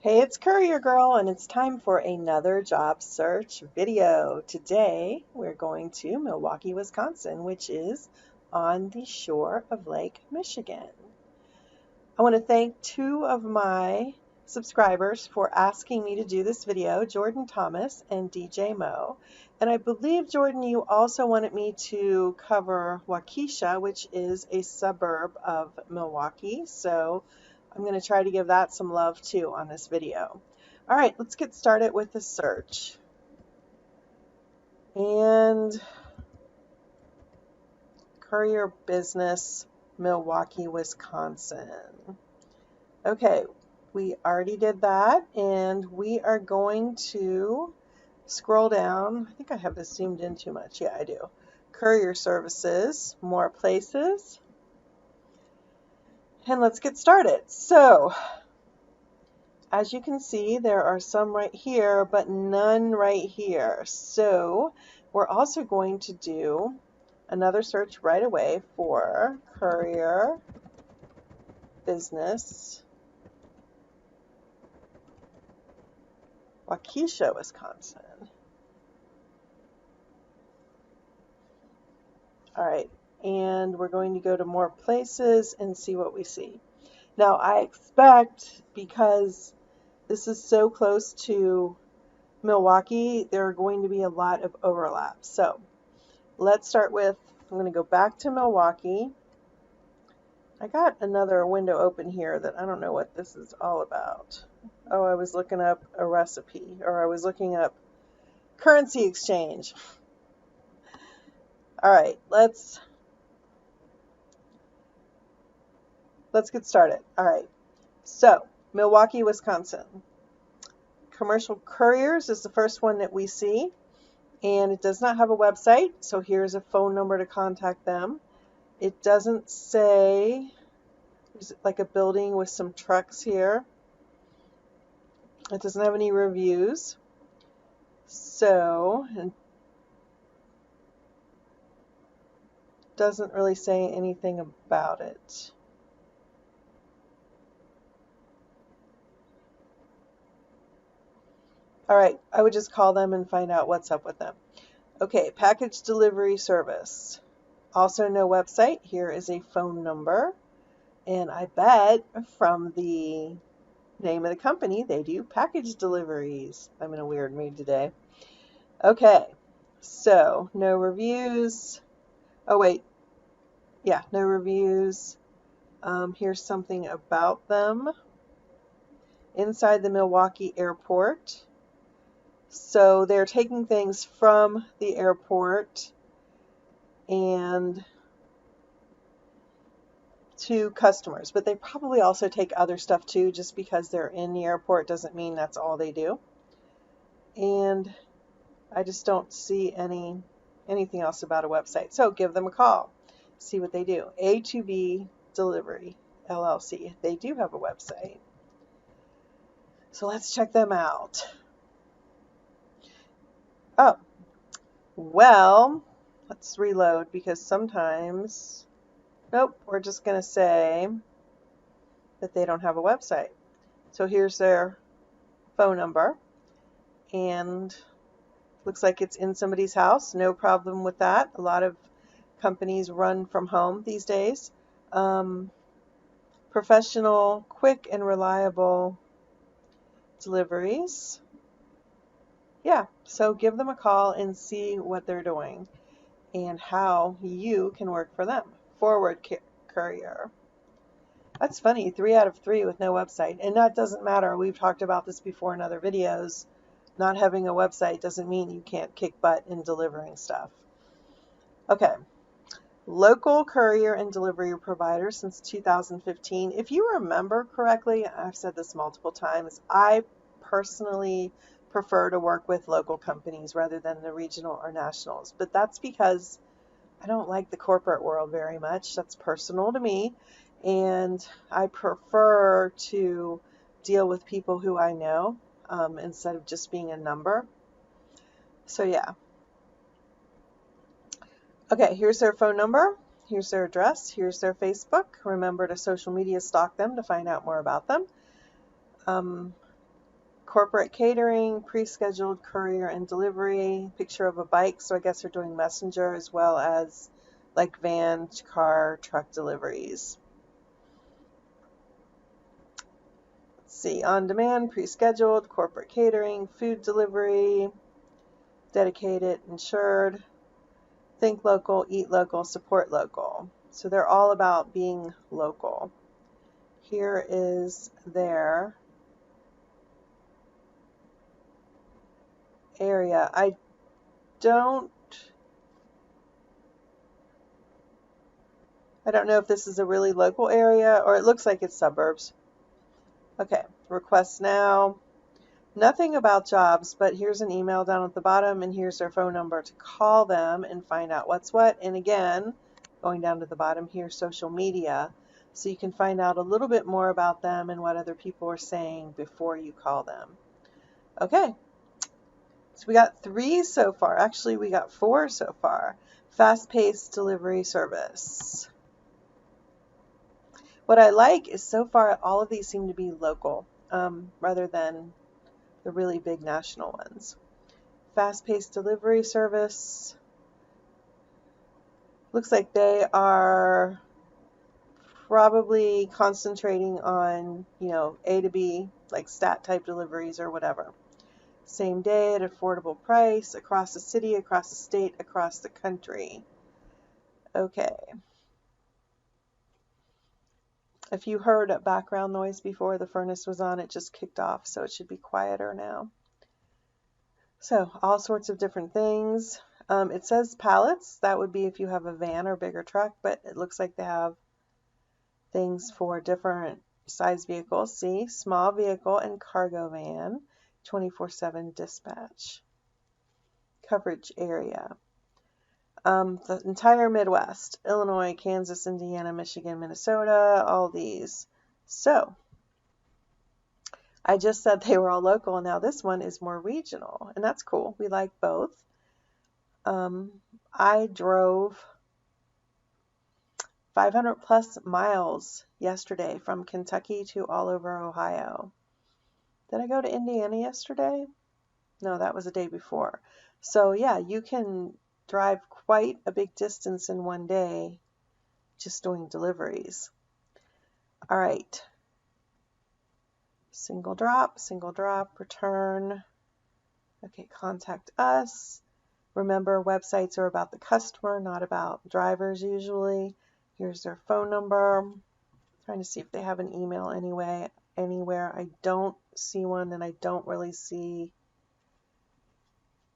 Hey, it's Courier Girl, and it's time for another job search video. Today, we're going to Milwaukee, Wisconsin, which is on the shore of Lake Michigan. I want to thank two of my subscribers for asking me to do this video, Jordan Thomas and DJ Mo. And I believe, Jordan, you also wanted me to cover Waukesha, which is a suburb of Milwaukee. So I'm going to try to give that some love too on this video. All right, let's get started with the search. And Courier Business, Milwaukee, Wisconsin. Okay, we already did that, and we are going to scroll down. I think I have this zoomed in too much. Yeah, I do. Courier services, more places. And let's get started. So, as you can see, there are some right here, but none right here. So, we're also going to do another search right away for Courier Business, Waukesha, Wisconsin. All right, and we're going to go to more places and see what we see. Now, I expect, because this is so close to Milwaukee, there are going to be a lot of overlaps. So let's start with, I'm going to go back to Milwaukee. I got another window open here that I don't know what this is all about. Oh, I was looking up a recipe, or I was looking up currency exchange. All right, let's get started. All right, so Milwaukee, Wisconsin. Commercial Couriers is the first one that we see, and it does not have a website, so here's a phone number to contact them. It doesn't say, there's like a building with some trucks here. It doesn't have any reviews, so it doesn't really say anything about it. All right, I would just call them and find out what's up with them. Okay, package delivery service. Also no website. Here is a phone number. And I bet from the name of the company, they do package deliveries. I'm in a weird mood today. Okay, so no reviews. Oh, wait. Yeah, no reviews. Here's something about them. Inside the Milwaukee airport. So they're taking things from the airport and to customers, but they probably also take other stuff too. Just because they're in the airport doesn't mean that's all they do. And I just don't see anything else about a website. So give them a call, see what they do. A to B Delivery LLC. They do have a website. So let's check them out. Oh, well, let's reload, because sometimes, nope, we're just going to say that they don't have a website. So here's their phone number, and looks like it's in somebody's house. No problem with that. A lot of companies run from home these days. Professional, quick, and reliable deliveries. Yeah, so give them a call and see what they're doing and how you can work for them. Forward Courier. That's funny, 3 out of 3 with no website. And that doesn't matter. We've talked about this before in other videos. Not having a website doesn't mean you can't kick butt in delivering stuff. Okay. Local courier and delivery provider since 2015. If you remember correctly, I've said this multiple times, I personally prefer to work with local companies rather than the regional or nationals. But that's because I don't like the corporate world very much. That's personal to me. And I prefer to deal with people who I know instead of just being a number. So yeah. Okay, here's their phone number. Here's their address. Here's their Facebook. Remember to social media stalk them to find out more about them. corporate catering, pre-scheduled courier and delivery, picture of a bike, so I guess they're doing messenger as well as like van, car, truck deliveries. Let's see, on demand, pre-scheduled, corporate catering, food delivery, dedicated, insured, think local, eat local, support local. So they're all about being local. Here is their area. I don't know if this is a really local area or it looks like it's suburbs. Okay, request now. Nothing about jobs, but here's an email down at the bottom and here's their phone number to call them and find out what's what. And again, going down to the bottom here, social media. So you can find out a little bit more about them and what other people are saying before you call them. Okay, so we got 3 so far. Actually, we got 4 so far. Fast-paced delivery service. What I like is so far all of these seem to be local rather than the really big national ones. Fast-paced delivery service. Looks like they are probably concentrating on, A to B, like stat type deliveries or whatever. Same day at affordable price, across the city, across the state, across the country. Okay. If you heard a background noise before the furnace was on, it just kicked off, so it should be quieter now. So all sorts of different things. It says pallets. That would be if you have a van or bigger truck, but it looks like they have things for different size vehicles. See, small vehicle and cargo van, 24/7 dispatch. Coverage area. The entire Midwest, Illinois, Kansas, Indiana, Michigan, Minnesota, all these. So I just said they were all local. Now this one is more regional, and that's cool. We like both. I drove 500 plus miles yesterday from Kentucky to all over Ohio. Did I go to Indiana yesterday? No, that was the day before. So yeah, you can drive quite a big distance in one day just doing deliveries. All right. Single drop, return. Okay, contact us. Remember, websites are about the customer, not about drivers usually. Here's their phone number. I'm trying to see if they have an email anywhere. I don't see one, and I don't really see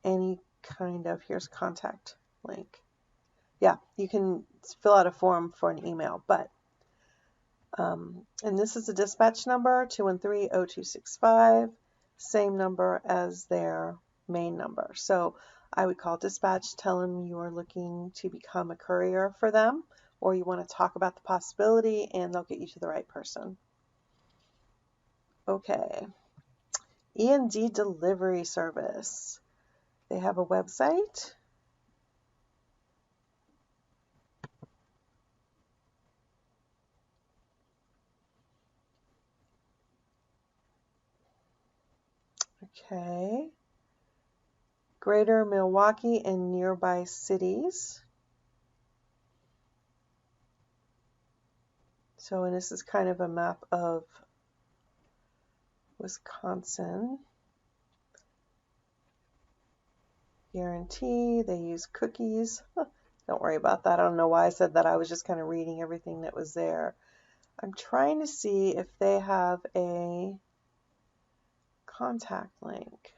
any kind of, here's contact link. Yeah, you can fill out a form for an email, but and this is a dispatch number, 213-0265, same number as their main number. So I would call dispatch, tell them you are looking to become a courier for them, or you want to talk about the possibility, and they'll get you to the right person. Okay. E&D delivery service. They have a website. Okay. Greater Milwaukee and nearby cities. So, and this is kind of a map of Wisconsin. Guarantee, they use cookies. Don't worry about that. I don't know why I said that. I was just kind of reading everything that was there. I'm trying to see if they have a contact link.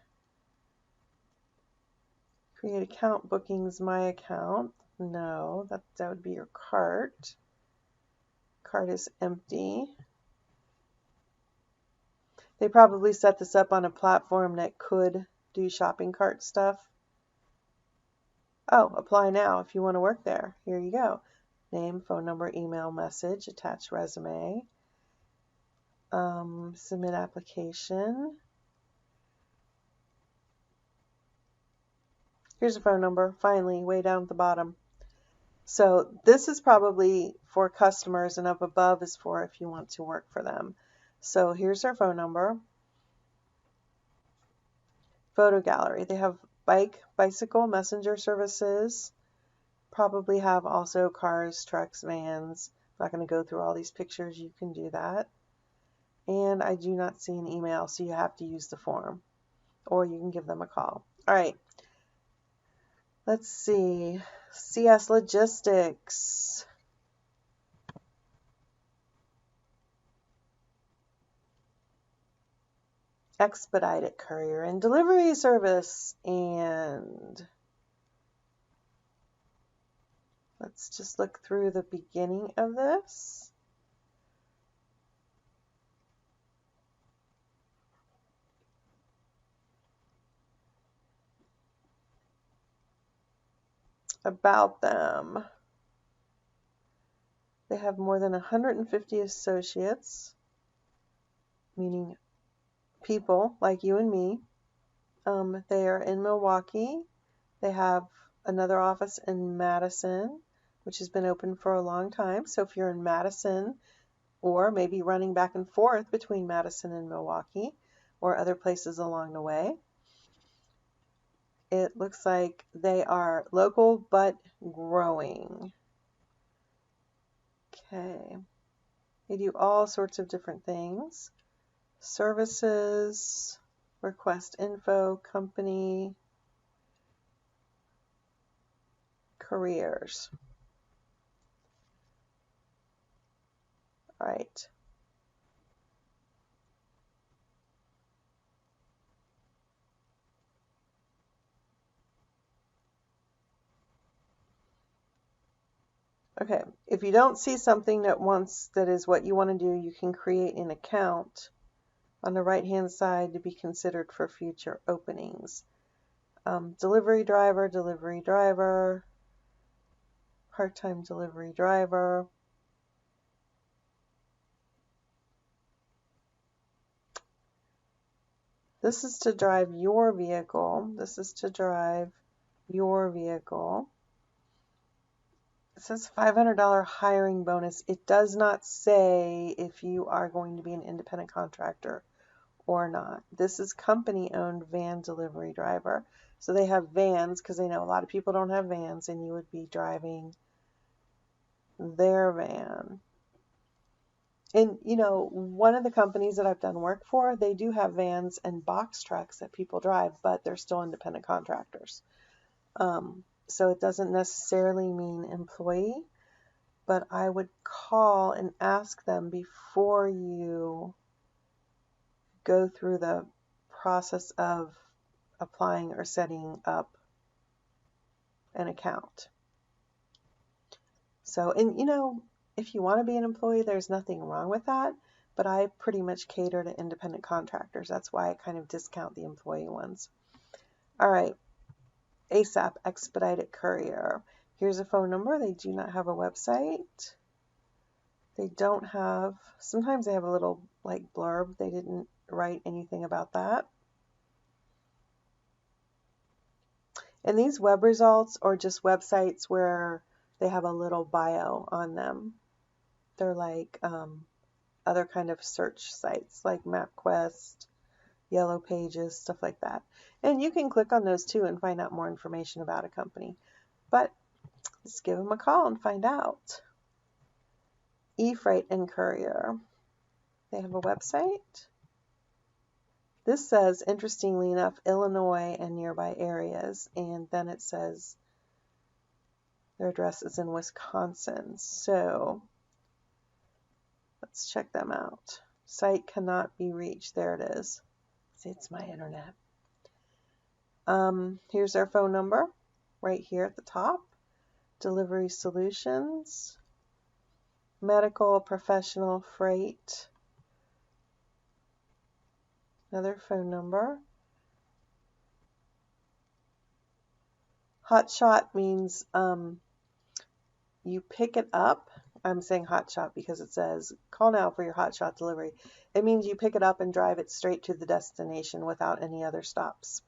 Create account, bookings, my account. No, that would be your cart. Cart is empty. They probably set this up on a platform that could do shopping cart stuff. Oh, apply now if you want to work there. Here you go. Name, phone number, email, message, attach resume. Submit application. Here's a phone number, finally, way down at the bottom. So this is probably for customers, and up above is for if you want to work for them. So here's their phone number. Photo gallery. They have bicycle messenger services. Probably have also cars, trucks, vans. I'm not going to go through all these pictures. You can do that. And I do not see an email, so you have to use the form. Or you can give them a call. All right. Let's see. CS Logistics. Expedited courier and delivery service. And let's just look through the beginning of this. About them. They have more than 150 associates, meaning people like you and me. They are in Milwaukee. They have another office in Madison, which has been open for a long time. So if you're in Madison, or maybe running back and forth between Madison and Milwaukee or other places along the way, it looks like they are local but growing. Okay. They do all sorts of different things. Services, request info, company, careers. All right. Okay, if you don't see something that is what you want to do, you can create an account on the right hand side to be considered for future openings. Delivery driver, part-time delivery driver. This is to drive your vehicle. This is to drive your vehicle. It says $500 hiring bonus. It does not say if you are going to be an independent contractor or not. This is company-owned van delivery driver. So they have vans because they know a lot of people don't have vans, and you would be driving their van. And, you know, one of the companies that I've done work for, they do have vans and box trucks that people drive, but they're still independent contractors. So it doesn't necessarily mean employee, but I would call and ask them before you go through the process of applying or setting up an account. So, and you know, if you want to be an employee, there's nothing wrong with that, but I pretty much cater to independent contractors. That's why I kind of discount the employee ones. All right, ASAP Expedited Courier. Here's a phone number. They do not have a website. They don't have, sometimes they have a little like blurb. They didn't write anything about that. And these web results are just websites where they have a little bio on them. They're like other kind of search sites like MapQuest, Yellow Pages, stuff like that. And you can click on those too and find out more information about a company. But let's give them a call and find out. E-Freight and Courier. They have a website. This says, interestingly enough, Illinois and nearby areas. And then it says their address is in Wisconsin. So let's check them out. Site cannot be reached. There it is. See, it's my internet. Here's our phone number right here at the top. Delivery solutions, medical, professional, freight. Another phone number. Hot shot means you pick it up. I'm saying hot shot because it says call now for your hot shot delivery. It means you pick it up and drive it straight to the destination without any other stops.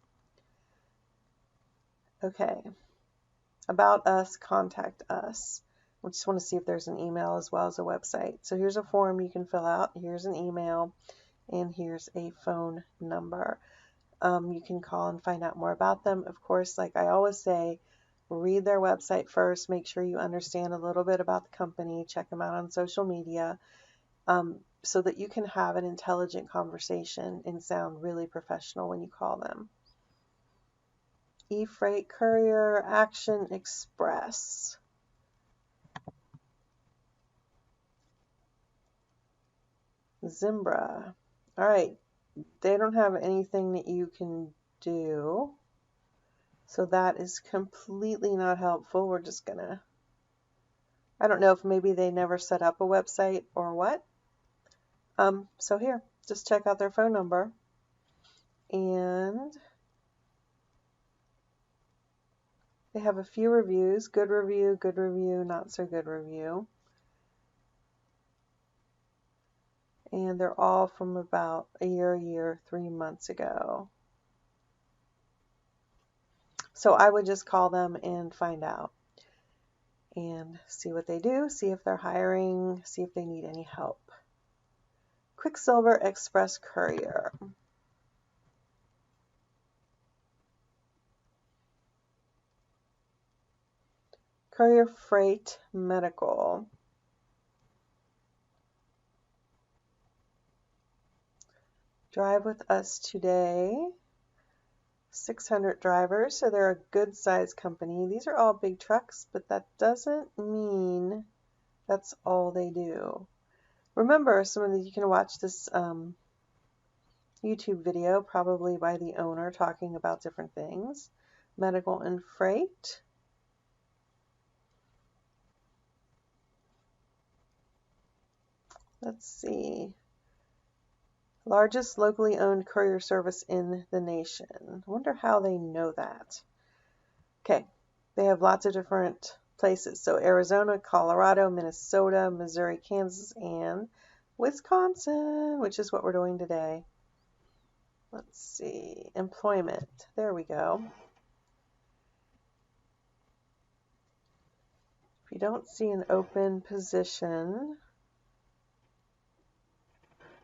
Okay. About us, contact us. We just want to see if there's an email as well as a website. So here's a form you can fill out. Here's an email. And here's a phone number. You can call and find out more about them. Of course, like I always say, read their website first. Make sure you understand a little bit about the company. Check them out on social media, so that you can have an intelligent conversation and sound really professional when you call them. E-Freight, Courier, Action Express. Zimbra. All right. They don't have anything that you can do. So that is completely not helpful. We're just gonna, I don't know if maybe they never set up a website or what. So here, just check out their phone number. And they have a few reviews, good review, not so good review. And they're all from about a year, 3 months ago. So I would just call them and find out and see what they do, see if they're hiring, see if they need any help. Quicksilver Express Courier. Courier Freight Medical. Drive with us today. 600 drivers, so they're a good sized company. These are all big trucks, but that doesn't mean that's all they do. Remember, you can watch this YouTube video, probably by the owner, talking about different things. Medical and freight. Let's see. Largest locally owned courier service in the nation. I wonder how they know that. Okay, they have lots of different places. So Arizona, Colorado, Minnesota, Missouri, Kansas, and Wisconsin, which is what we're doing today. Let's see. Employment. There we go. If you don't see an open position,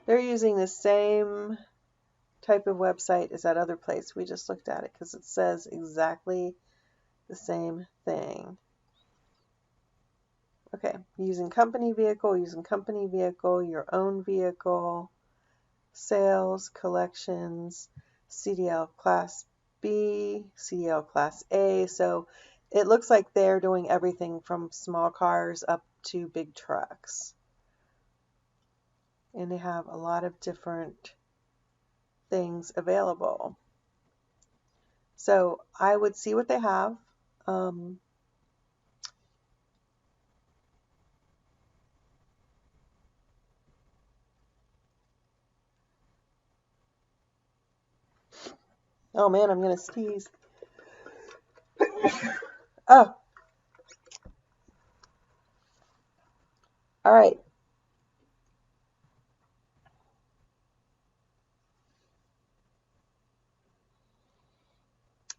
they're using the same type of website as that other place. We just looked at it because it says exactly the same thing. Okay, using company vehicle, your own vehicle, sales, collections, CDL Class B, CDL Class A. So it looks like they're doing everything from small cars up to big trucks. And they have a lot of different things available. So I would see what they have. Oh man, I'm going to sneeze. Oh. All right.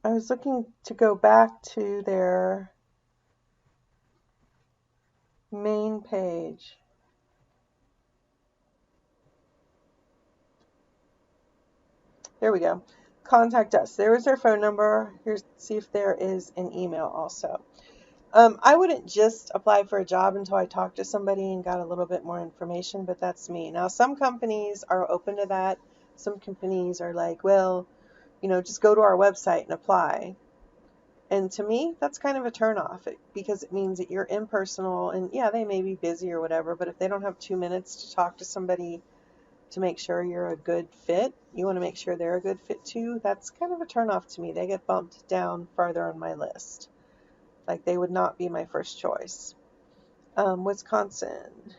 I was looking to go back to their main page. There we go. Contact us. There is their phone number. Here's, see if there is an email also. I wouldn't just apply for a job until I talked to somebody and got a little bit more information, but that's me. Now, some companies are open to that. Some companies are like, well, just go to our website and apply. And to me, that's kind of a turnoff because it means that you're impersonal and yeah, they may be busy or whatever, but if they don't have 2 minutes to talk to somebody to make sure you're a good fit, you want to make sure they're a good fit too, that's kind of a turnoff to me. They get bumped down farther on my list. Like they would not be my first choice. Wisconsin.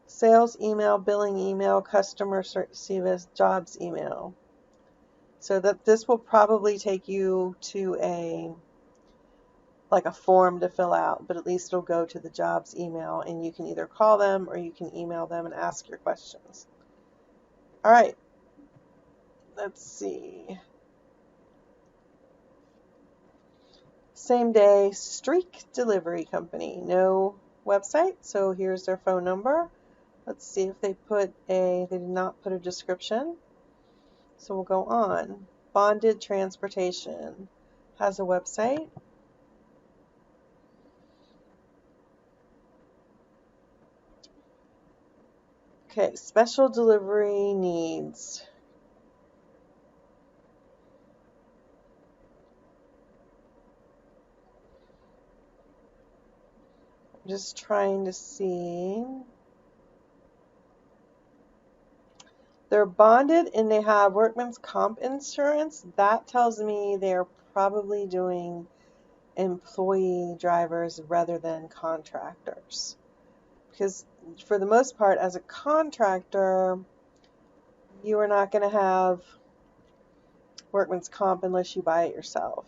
Sales email, billing email, customer service, jobs email. So that this will probably take you to a form to fill out, but at least it'll go to the jobs email and you can either call them or you can email them and ask your questions. All right. Let's see. Same day streak delivery company. No website, so here's their phone number. Let's see if they did not put a description. So we'll go on. Bonded Transportation has a website. Okay, special delivery needs. I'm just trying to see. They're bonded and they have workman's comp insurance. That tells me they're probably doing employee drivers rather than contractors. Because for the most part, as a contractor, you are not going to have workman's comp unless you buy it yourself.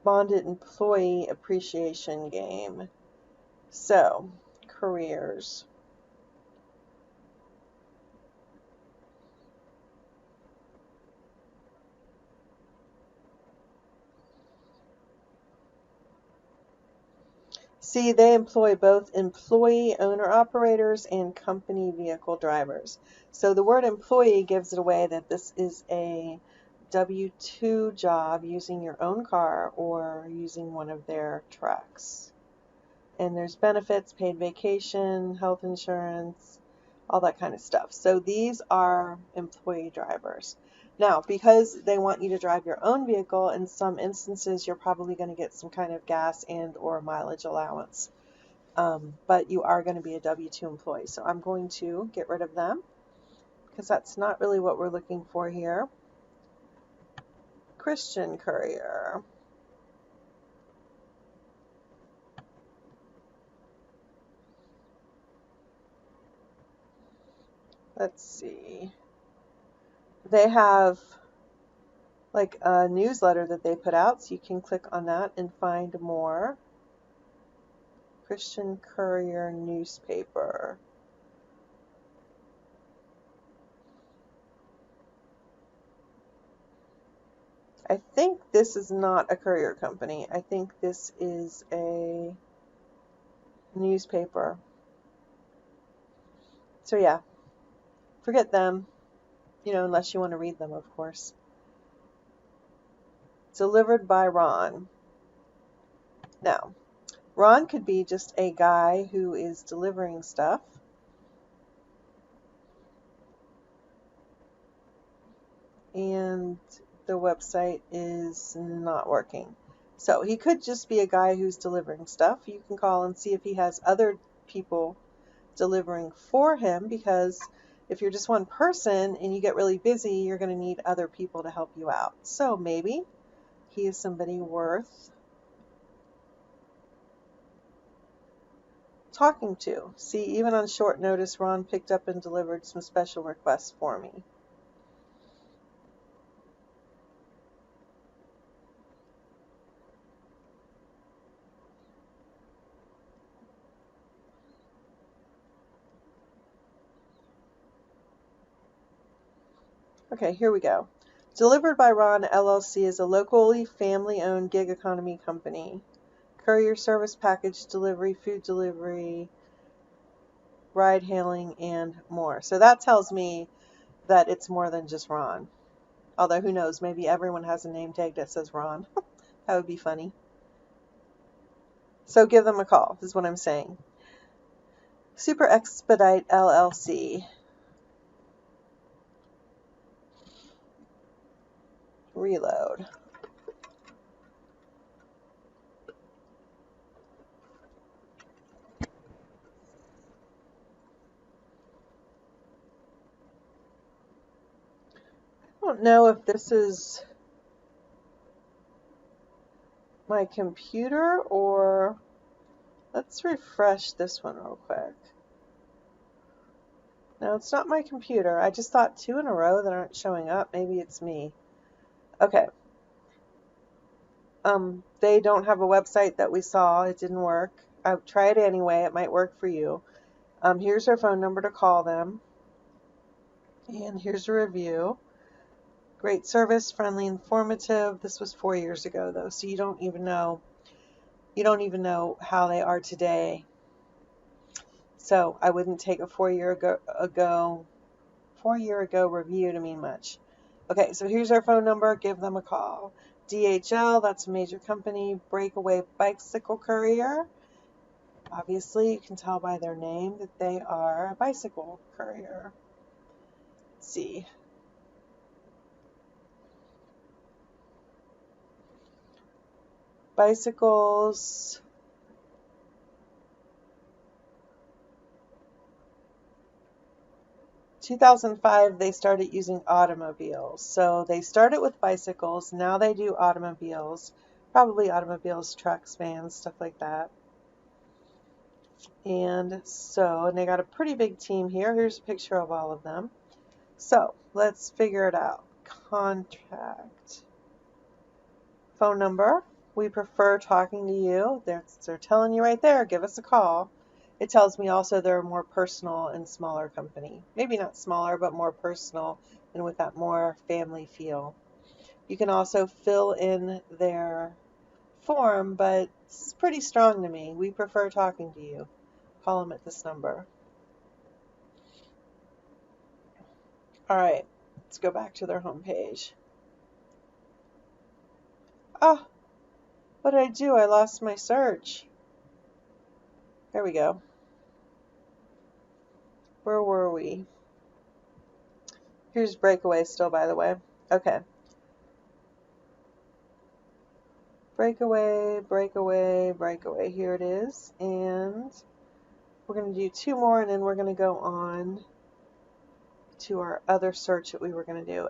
Bonded employee appreciation game. So, careers. See, they employ both employee owner-operators and company vehicle drivers. So the word employee gives it away that this is a W-2 job using your own car or using one of their trucks. And there's benefits, paid vacation, health insurance, all that kind of stuff. So these are employee drivers. Now, because they want you to drive your own vehicle, in some instances you're probably going to get some kind of gas and or mileage allowance. But you are going to be a W-2 employee. So I'm going to get rid of them because that's not really what we're looking for here. Christian Courier. Let's see. They have like a newsletter that they put out, so you can click on that and find more. Christian Courier newspaper. I think this is not a courier company. I think this is a newspaper. So yeah, forget them, unless you want to read them, of course. Delivered by Ron. Now, Ron could be just a guy who is delivering stuff. And the website is not working. So he could just be a guy who's delivering stuff. You can call and see if he has other people delivering for him, because if you're just one person and you get really busy, you're going to need other people to help you out. So maybe he is somebody worth talking to. See, even on short notice, Ron picked up and delivered some special requests for me. Okay, here we go. Delivered by Ron LLC is a locally family-owned gig economy company. Courier service, package delivery, food delivery, ride hailing, and more. So that tells me that it's more than just Ron. Although who knows, maybe everyone has a name tag that says Ron. That would be funny. So give them a call, is what I'm saying. Super Expedite LLC. Reload. I don't know if this is my computer or... Let's refresh this one real quick. No, it's not my computer. I just thought 2 in a row that aren't showing up. Maybe it's me. Okay. They don't have a website that we saw. It didn't work. I tried anyway. It might work for you. Here's their phone number to call them. And here's a review. Great service, friendly, informative. This was 4 years ago though, so you don't even know how they are today. So I wouldn't take a 4 year ago review to mean much. Okay, so here's our phone number. Give them a call. DHL, that's a major company. Breakaway Bicycle Courier. Obviously, you can tell by their name that they are a bicycle courier. Let's see. Bicycles. In 2005, they started using automobiles. So they started with bicycles. Now they do automobiles. Probably automobiles, trucks, vans, stuff like that. And they got a pretty big team here. Here's a picture of all of them. So let's figure it out. Contact. Phone number. We prefer talking to you. They're telling you right there, give us a call. It tells me also they're a more personal and smaller company. Maybe not smaller, but more personal and with that more family feel. You can also fill in their form, but it's pretty strong to me. We prefer talking to you. Call them at this number. All right, let's go back to their homepage. Ah, what did I do? I lost my search. There we go. Where were we? Here's Breakaway still, by the way. Okay. Breakaway, Breakaway, Breakaway. Here it is. And we're going to do 2 more, and then we're going to go on to our other search that we were going to do.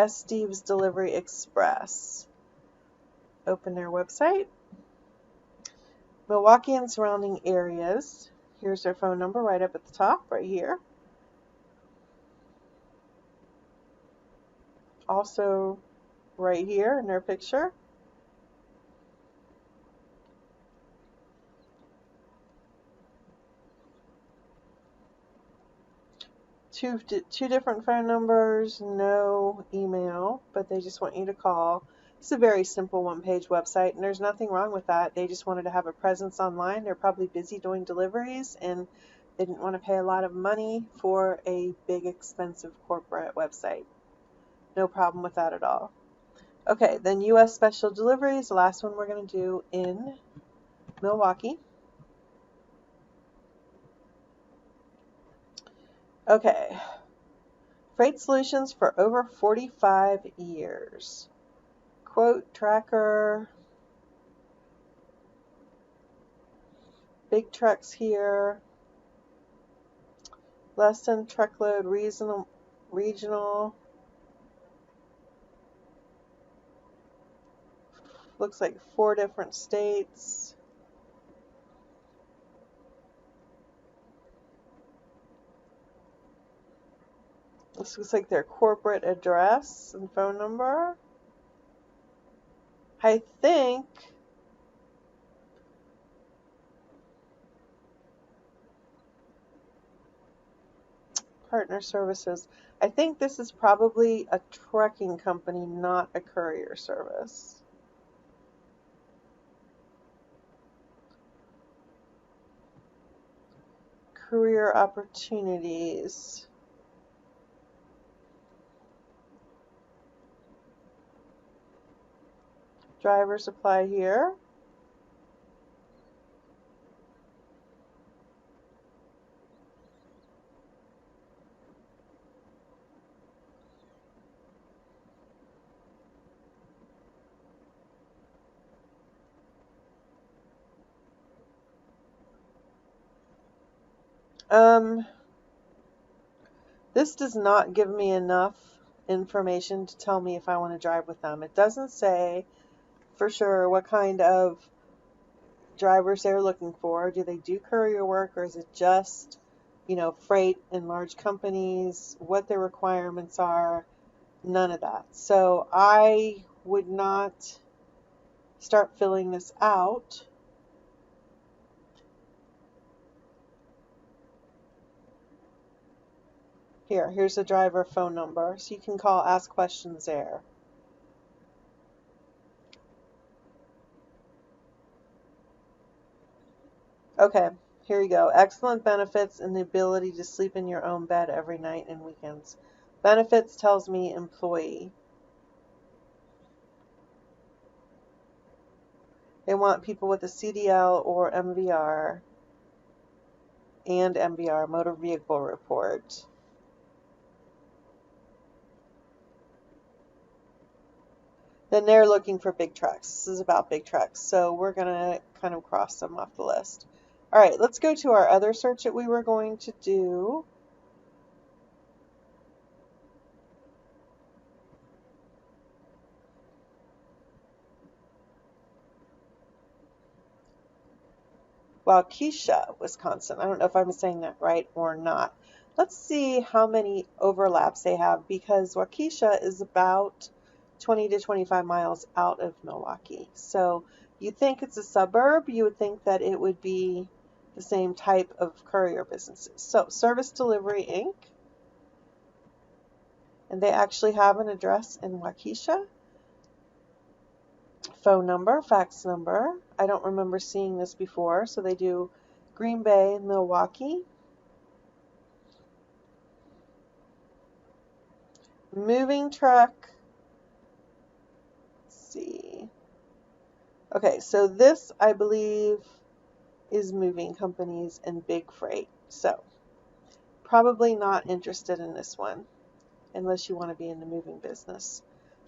Steve's Delivery Express. Open their website. Milwaukee and surrounding areas. Here's their phone number right up at the top, right here. Also right here in their picture. Two different phone numbers, no email, but they just want you to call. It's a very simple one-page website, and there's nothing wrong with that. They just wanted to have a presence online. They're probably busy doing deliveries, and they didn't want to pay a lot of money for a big, expensive corporate website. No problem with that at all. Okay, then U.S. Special Deliveries, the last one we're going to do in Milwaukee. Okay. Freight solutions for over 45 years. Quote tracker. Big trucks here. Less than truckload regional. Looks like 4 different states. This looks like their corporate address and phone number. I think partner services. I think this is probably a trucking company, not a courier service. Career opportunities. Drivers apply here. This does not give me enough information to tell me if I want to drive with them. It doesn't say for sure what kind of drivers they're looking for. Do they do courier work, or is it just, freight in large companies, what their requirements are? None of that. So I would not start filling this out. Here's the driver phone number, so you can call, ask questions there. Okay, Here you go. Excellent benefits and the ability to sleep in your own bed every night and weekends. Benefits tells me employee. They want people with a CDL or MVR and MVR, motor vehicle report. Then they're looking for big trucks. This is about big trucks. So we're going to kind of cross them off the list. All right, let's go to our other search that we were going to do. Waukesha, Wisconsin. I don't know if I'm saying that right or not. Let's see how many overlaps they have, because Waukesha is about 20 to 25 miles out of Milwaukee. So you think it's a suburb, you would think that it would be the same type of courier businesses. So Service Delivery Inc., and they actually have an address in Waukesha. Phone number, fax number. I don't remember seeing this before, so they do Green Bay, Milwaukee. Moving truck. Let's see. Okay, so this, I believe, is moving companies and big freight. So probably not interested in this one unless you want to be in the moving business.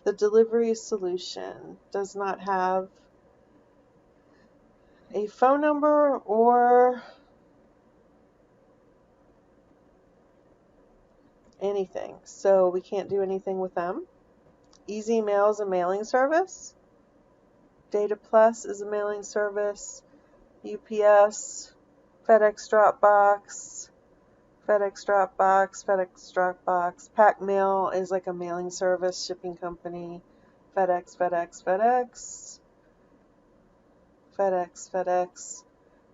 The delivery solution does not have a phone number or anything. So we can't do anything with them. Easy Mail is a mailing service. Data Plus is a mailing service. UPS, FedEx Dropbox, FedEx Dropbox, FedEx Dropbox. Pack Mail is like a mailing service, shipping company. FedEx, FedEx, FedEx. FedEx, FedEx.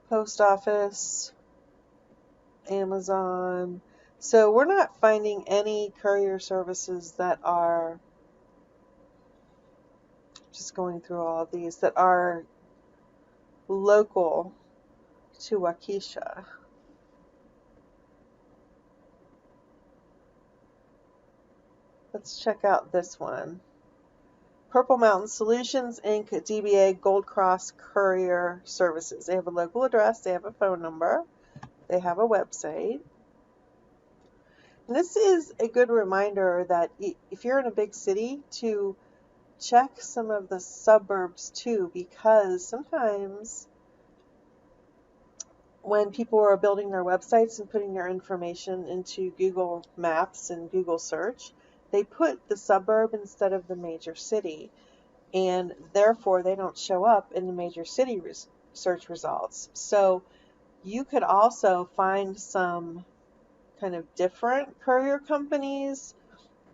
Post Office. Amazon. So we're not finding any courier services that are, just going through all of these, that are local to Waukesha. Let's check out this one. Purple Mountain Solutions Inc. DBA Gold Cross Courier Services. They have a local address, they have a phone number, they have a website. And this is a good reminder that if you're in a big city, to check some of the suburbs too, because sometimes when people are building their websites and putting their information into Google Maps and Google Search, they put the suburb instead of the major city, and therefore they don't show up in the major city search results. So you could also find some kind of different courier companies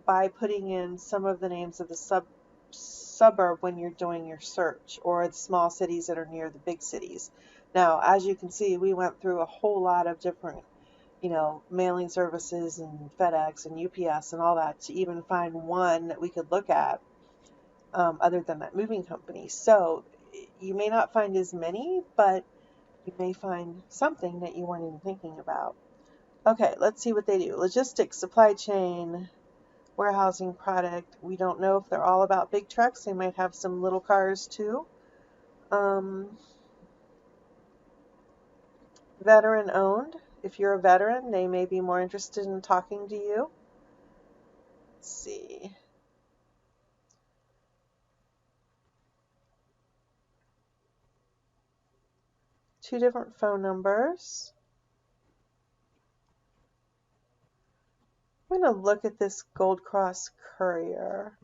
by putting in some of the names of the suburb when you're doing your search, or the small cities that are near the big cities. Now, as you can see, we went through a whole lot of different, mailing services and FedEx and UPS and all that to even find one that we could look at, other than that moving company. So you may not find as many, but you may find something that you weren't even thinking about. Okay, let's see what they do. Logistics, supply chain, warehousing, product. We don't know if they're all about big trucks. They might have some little cars too. Veteran owned. If you're a veteran, they may be more interested in talking to you. Let's see. Two different phone numbers. I'm going to look at this Gold Cross Courier.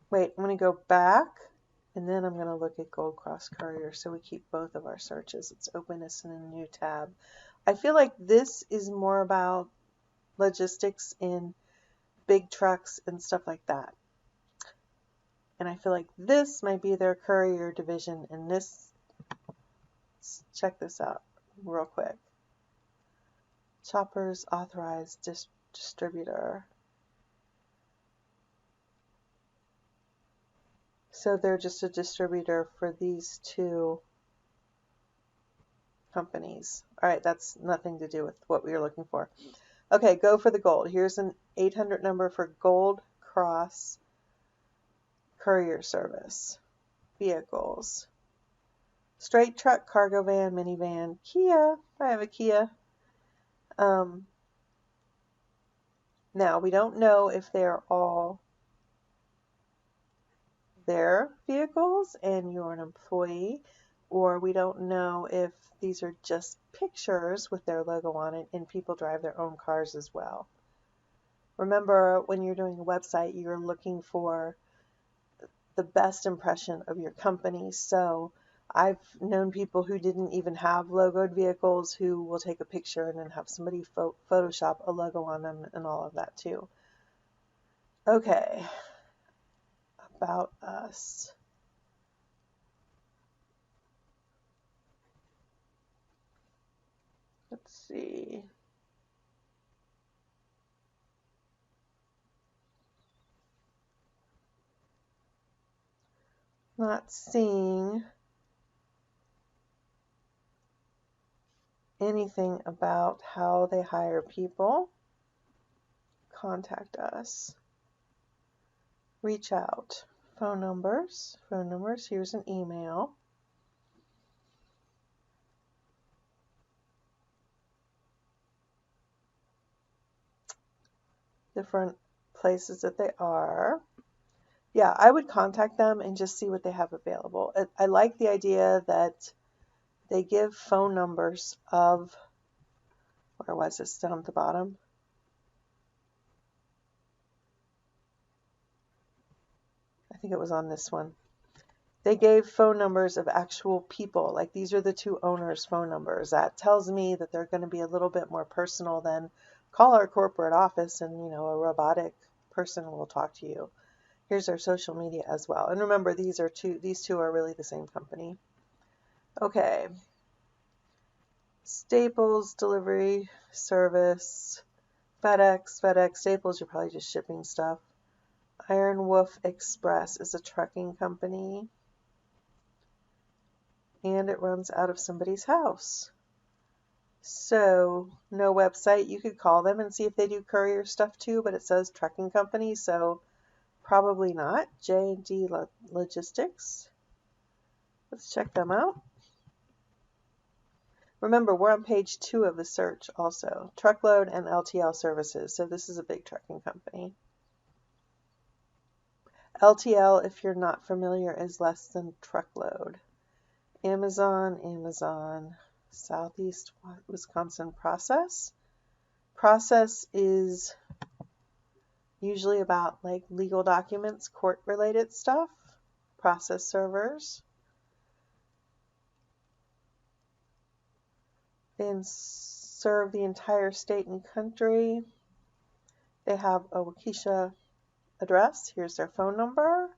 Wait, I'm going to go back, and then I'm going to look at Gold Cross Courier so we keep both of our searches. Let's open this in a new tab. I feel like this is more about logistics in big trucks and stuff like that. And I feel like this might be their courier division, and this, let's check this out real quick. Choppers authorized distributor. So they're just a distributor for these two companies. All right, that's nothing to do with what we were looking for. Okay, go for the gold. Here's an 800 number for Gold Cross Courier Service. Vehicles. Straight truck, cargo van, minivan, Kia. I have a Kia. Now, we don't know if they're all their vehicles and you're an employee, or we don't know if these are just pictures with their logo on it and people drive their own cars as well. Remember, when you're doing a website, you're looking for the best impression of your company. So I've known people who didn't even have logoed vehicles who will take a picture and then have somebody Photoshop a logo on them and all of that too. Okay, about us. Let's see. Not seeing anything about how they hire people. Contact us. Reach out. Phone numbers. Phone numbers. Here's an email. Different places that they are. Yeah, I would contact them and just see what they have available. I like the idea that they give phone numbers of, where was this, down at the bottom? I think it was on this one. They gave phone numbers of actual people, like these are the two owners' phone numbers. That tells me that they're going to be a little bit more personal than call our corporate office and, you know, a robotic person will talk to you. Here's our social media as well. And remember, these two are really the same company. Okay. Staples, delivery, service, FedEx, Staples, you're probably just shipping stuff. Iron Wolf Express is a trucking company. And it runs out of somebody's house. So, no website. You could call them and see if they do courier stuff too, but it says trucking company, so probably not. J&D Logistics. Let's check them out. Remember, we're on page 2 of the search also. Truckload and LTL services. So this is a big trucking company. LTL, if you're not familiar, is less than truckload. Amazon, Southeast Wisconsin Process. Process is usually about like legal documents, court-related stuff. Process servers. They serve the entire state and country. They have a Waukesha address. Here's their phone number.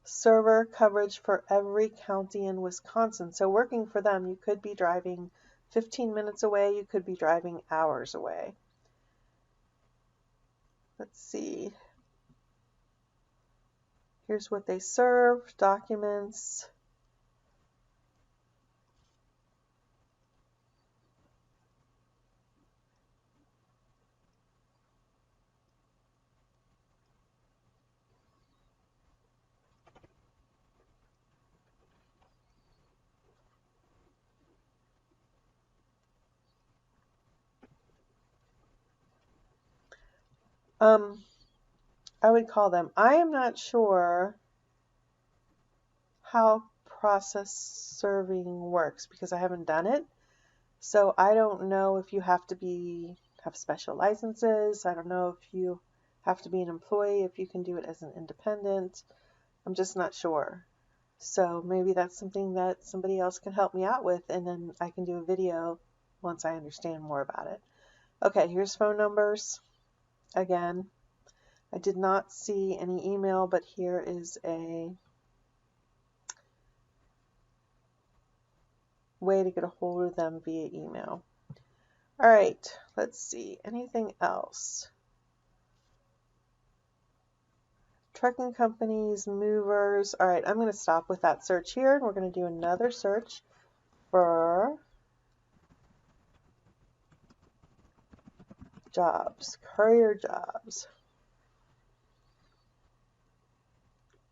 Server coverage for every county in Wisconsin. So working for them, you could be driving 15 minutes away. You could be driving hours away. Let's see. Here's what they serve. Documents. I would call them. I am not sure how process serving works because I haven't done it. So I don't know if you have to have special licenses. I don't know if you have to be an employee, if you can do it as an independent. I'm just not sure. So maybe that's something that somebody else can help me out with, and then I can do a video once I understand more about it. Okay, here's phone numbers. Again, I did not see any email, but here is a way to get a hold of them via email. All right, let's see. Anything else? trucking companies, movers. All right, I'm going to stop with that search here, and we're going to do another search for jobs, courier jobs.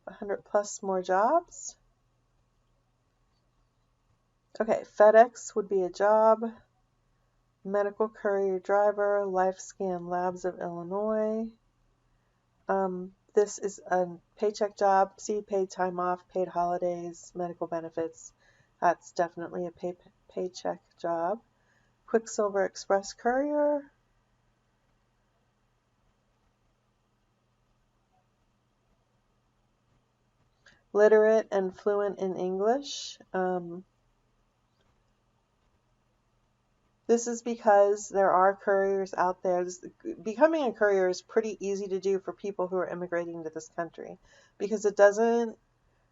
100 plus more jobs. Okay, Fedex would be a job. Medical courier driver, LifeScan Labs of Illinois. This is a paycheck job. See, paid time off, paid holidays, medical benefits. That's definitely a paycheck job. Quicksilver Express courier. Literate and fluent in English. This is because there are couriers out there. Becoming a courier is pretty easy to do for people who are immigrating to this country because it doesn't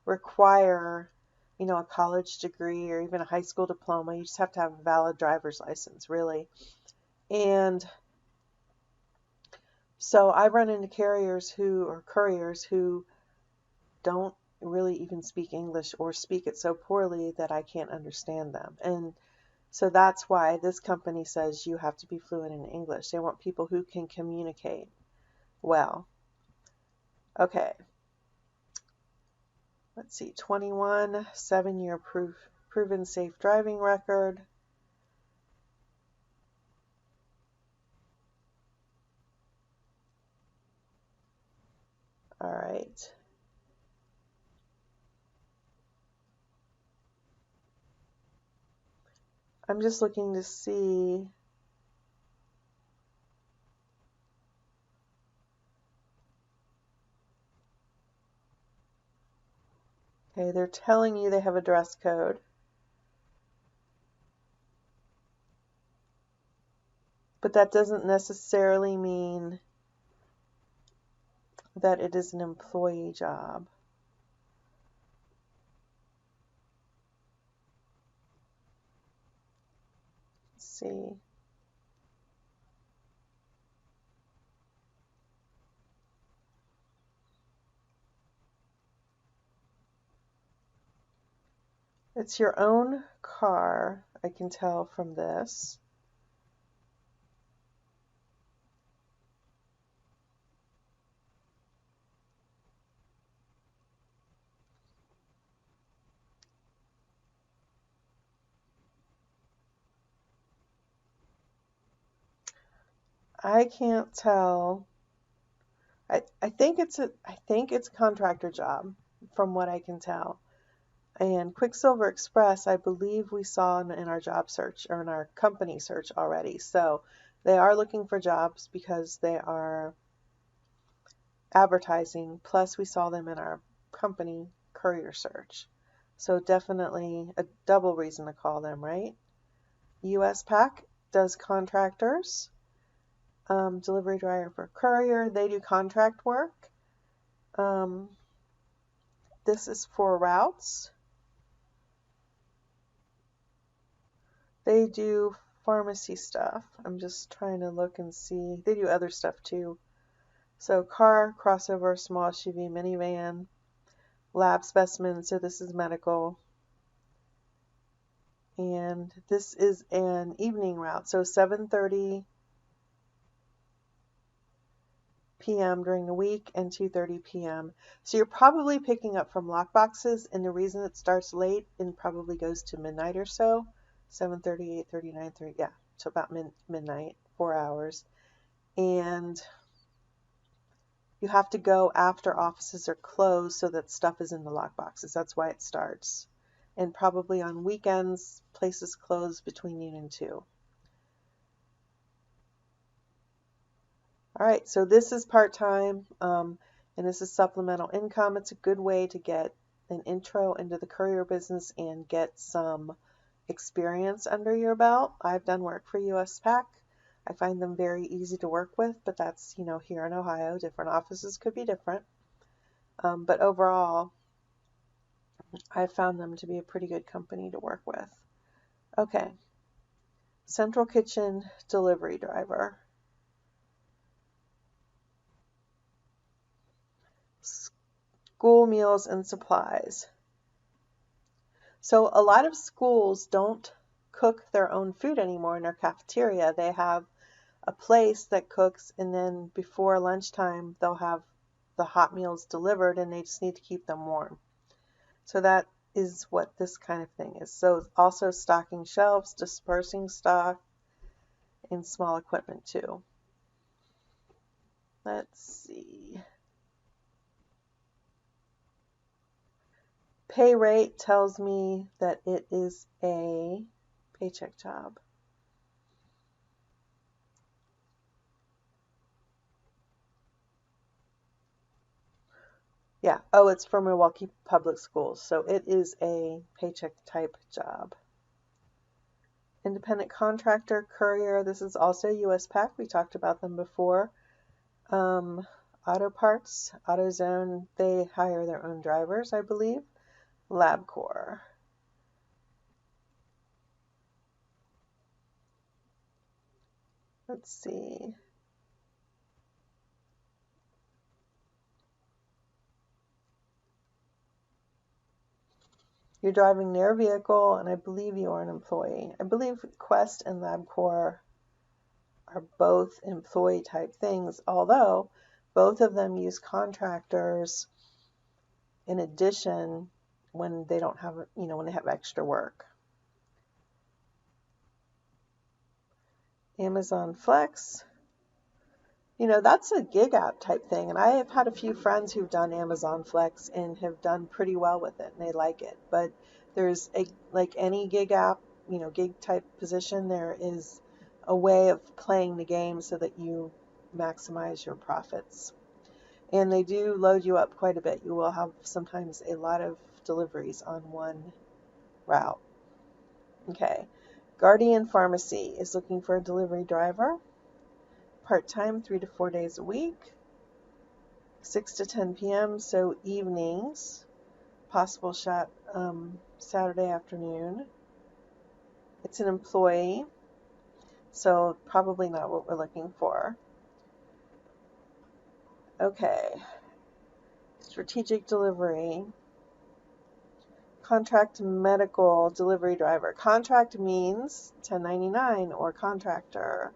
require, a college degree or even a high school diploma. You just have to have a valid driver's license, really. And so I've run into couriers who don't really even speak English or speak it so poorly that I can't understand them. And so that's why this company says you have to be fluent in English. They want people who can communicate well. Okay. Let's see, 21, 7-year proven safe driving record. All right. I'm just looking to see. Okay, they're telling you they have a dress code. But that doesn't necessarily mean that it is an employee job. Let's see. It's your own car, I can tell from this. I can't tell. I think it's a contractor job from what I can tell. And Quicksilver Express, I believe we saw in our job search or in our company search already. So they are looking for jobs because they are advertising. Plus we saw them in our company courier search. So definitely a double reason to call them, right? US Pack does contractors. Delivery driver for courier, they do contract work. This is for routes. They do pharmacy stuff. I'm just trying to look and see. They do other stuff too. So car, crossover, small SUV, minivan, lab specimen. So this is medical. And this is an evening route. So 7:30 p.m. during the week and 2:30 p.m. So you're probably picking up from lockboxes, and the reason it starts late and probably goes to midnight or so, 7:30, 8:30, 9:30, yeah, so about midnight, 4 hours. And you have to go after offices are closed so that stuff is in the lockboxes. That's why it starts. And probably on weekends, places close between noon and 2. All right, so this is part-time, and this is supplemental income. It's a good way to get an intro into the courier business and get some experience under your belt. I've done work for US Pack. I find them very easy to work with, but that's, here in Ohio. Different offices could be different. But overall, I found them to be a pretty good company to work with. Okay, Central Kitchen delivery driver. School meals and supplies. So a lot of schools don't cook their own food anymore in their cafeteria. They have a place that cooks, and then before lunchtime they'll have the hot meals delivered, and they just need to keep them warm. So that is what this kind of thing is. So also stocking shelves, dispersing stock, and small equipment too. Let's see. Pay rate tells me that it is a paycheck job. Yeah. Oh, it's for Milwaukee Public Schools. So it is a paycheck type job. Independent contractor, Courier. This is also USPAC. We talked about them before. Auto Parts, AutoZone. They hire their own drivers, I believe. LabCorp. Let's see. You're driving their vehicle, and I believe you are an employee. I believe Quest and LabCorp are both employee type things, although both of them use contractors in addition when they don't have, when they have extra work. Amazon Flex. That's a gig app type thing, and I have had a few friends who've done Amazon Flex and have done pretty well with it, and they like it. But there's like any gig app, gig type position, there is a way of playing the game so that you maximize your profits. And they do load you up quite a bit. You will have sometimes a lot of deliveries on one route. Okay. Guardian Pharmacy is looking for a delivery driver. Part-time, 3 to 4 days a week. 6 to 10 p.m., so evenings. Possible shot Saturday afternoon. It's an employee, so probably not what we're looking for. Okay. Strategic delivery. Contract medical delivery driver. Contract means 1099 or contractor.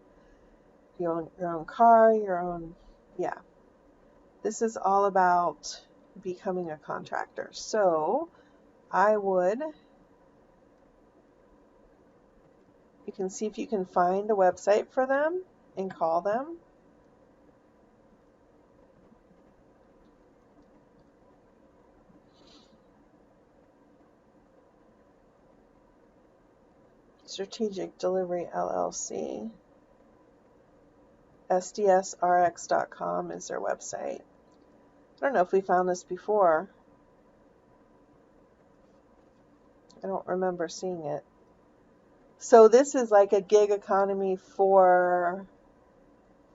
You own your own car, yeah. This is all about becoming a contractor. So you can see if you can find a website for them and call them. Strategic Delivery LLC. SDSRX.com is their website. I don't know if we found this before. I don't remember seeing it. So this is like a gig economy for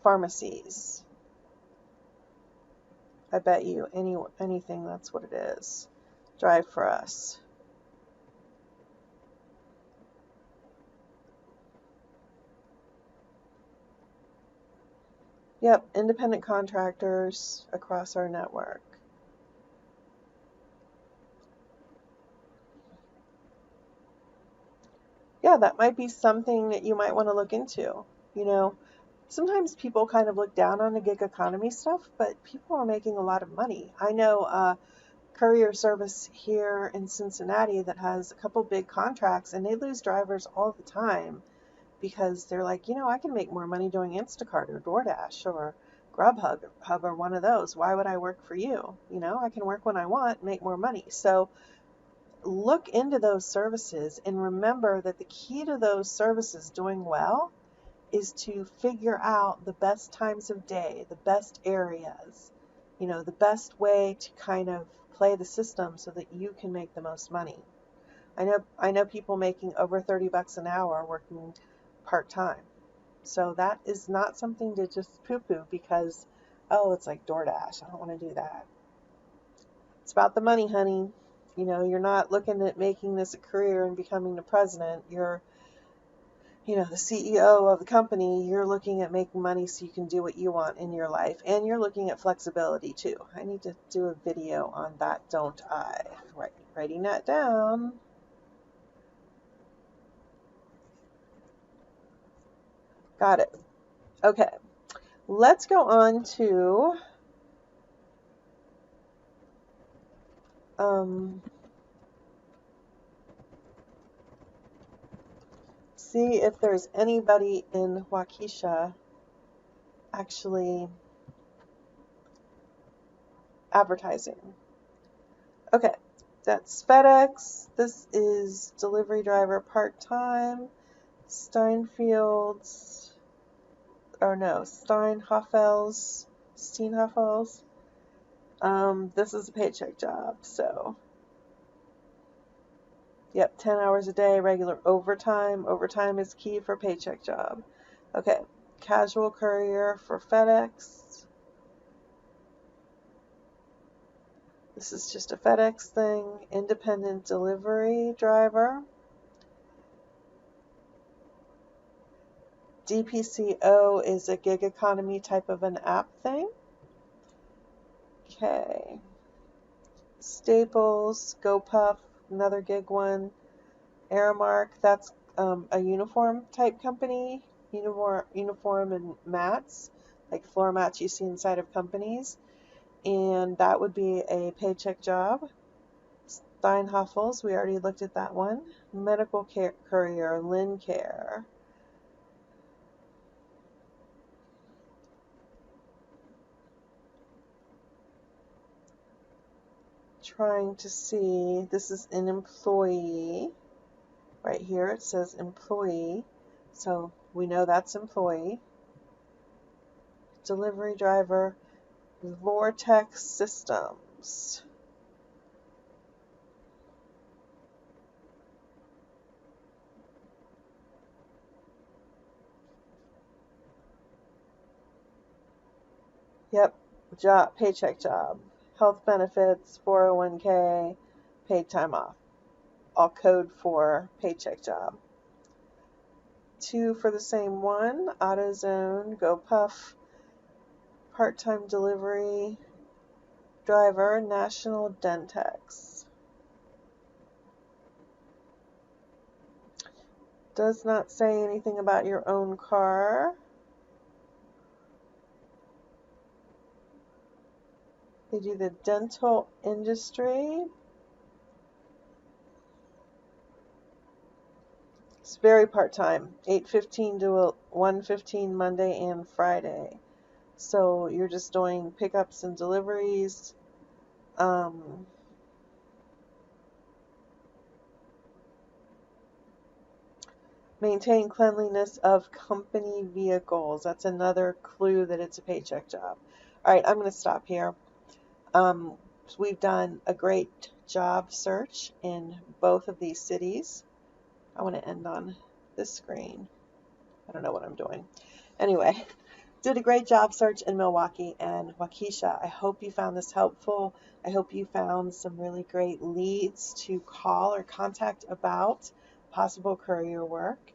pharmacies. I bet you anything that's what it is. Drive for us. Yep, independent contractors across our network. Yeah, that might be something that you might want to look into. Sometimes people kind of look down on the gig economy stuff, but people are making a lot of money. I know a courier service here in Cincinnati that has a couple big contracts, and they lose drivers all the time because they're like, I can make more money doing Instacart or DoorDash or Grubhub or one of those. Why would I work for you? I can work when I want and make more money. So look into those services and remember that the key to those services doing well is to figure out the best times of day, the best areas, the best way to kind of play the system so that you can make the most money. I know people making over $30 an hour working part-time. So that is not something to just poo-poo because, it's like DoorDash. I don't want to do that. It's about the money, honey. You're not looking at making this a career and becoming the president. You're the CEO of the company, you're looking at making money so you can do what you want in your life. And you're looking at flexibility too. I need to do a video on that, don't I? Right, writing that down. Got it. Okay, let's go on to see if there's anybody in Waukesha actually advertising. Okay, that's Fedex. This is delivery driver part-time. Steinhoffels. This is a paycheck job, so yep, 10 hours a day, regular overtime. Overtime is key for paycheck job. Okay, casual courier for FedEx. This is just a FedEx thing. Independent delivery driver. DPCO is a gig economy type of an app thing. Okay. Staples, GoPuff, another gig one. Aramark, that's a uniform type company. Uniform and mats, like floor mats you see inside of companies. And that would be a paycheck job. Steinhoffels, we already looked at that one. Medical care courier, Lynn Care. Trying to see, this is an employee. Right here it says employee, so we know that's employee. Delivery driver, Vortex Systems. Yep, paycheck job. Health benefits, 401k, paid time off. All code for paycheck job. 2 for the same one, AutoZone, GoPuff, part-time delivery driver, National Dentex. Does not say anything about your own car. They do the dental industry. It's very part-time, 8:15 to 1:15 Monday and Friday. So you're just doing pickups and deliveries. Maintain cleanliness of company vehicles. That's another clue that it's a paycheck job. All right, I'm going to stop here. We've done a great job search in both of these cities. I want to end on this screen. I don't know what I'm doing. Anyway, did a great job search in Milwaukee and Waukesha. I hope you found this helpful. I hope you found some really great leads to call or contact about possible courier work.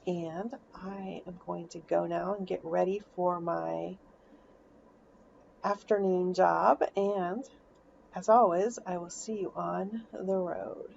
And I am going to go now and get ready for my afternoon job. And as always, I will see you on the road.